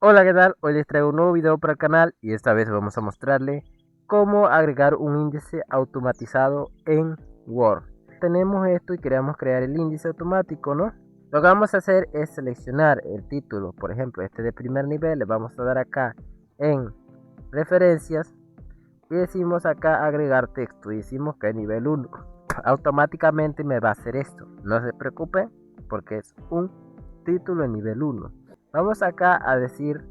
Hola, ¿qué tal? Hoy les traigo un nuevo video para el canal y esta vez vamos a mostrarle cómo agregar un índice automatizado en Word. Tenemos esto y queremos crear el índice automático, ¿no? Lo que vamos a hacer es seleccionar el título, por ejemplo, este de primer nivel, le vamos a dar acá en referencias y decimos acá agregar texto y decimos que es nivel 1. Automáticamente me va a hacer esto, no se preocupe porque es un título en nivel 1. Vamos acá a decir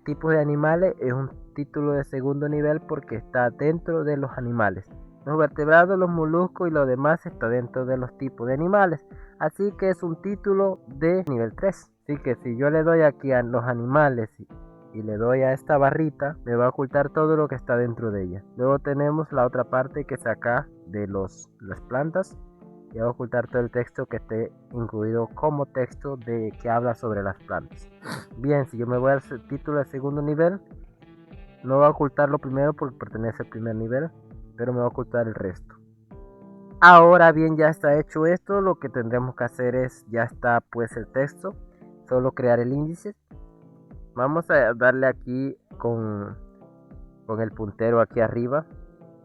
tipos de animales, es un título de segundo nivel porque está dentro de los animales. Los vertebrados, los moluscos y lo demás está dentro de los tipos de animales. Así que es un título de nivel 3. Así que si yo le doy aquí a los animales y le doy a esta barrita, me va a ocultar todo lo que está dentro de ella. Luego tenemos la otra parte que saca de las plantas y va a ocultar todo el texto que esté incluido como texto de que habla sobre las plantas. Bien, si yo me voy al título de segundo nivel, no va a ocultar lo primero porque pertenece al primer nivel, pero me va a ocultar el resto. Ahora bien, ya está hecho esto, lo que tendremos que hacer es, ya está pues el texto, solo crear el índice. Vamos a darle aquí con el puntero aquí arriba.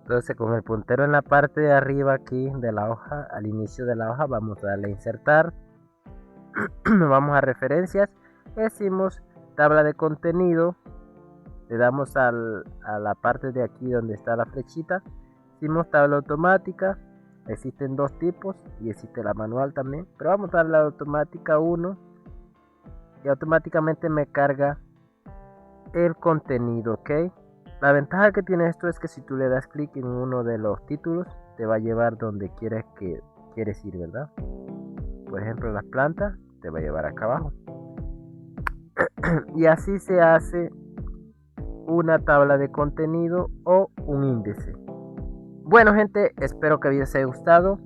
Entonces con el puntero en la parte de arriba aquí de la hoja, al inicio de la hoja, vamos a darle a insertar. Vamos a referencias, decimos tabla de contenido, le damos a la parte de aquí donde está la flechita, decimos tabla automática. Existen dos tipos y existe la manual también, pero vamos a darle a la automática 1 y automáticamente me carga el contenido, ok. La ventaja que tiene esto es que si tú le das clic en uno de los títulos te va a llevar donde quieres ir, ¿verdad? Por ejemplo, las plantas te va a llevar acá abajo. Y así se hace una tabla de contenido o un índice. Bueno, gente, espero que el video les haya gustado.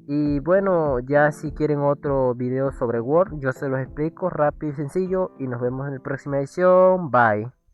Y bueno, ya si quieren otro video sobre Word, yo se los explico rápido y sencillo. Y nos vemos en la próxima edición. Bye.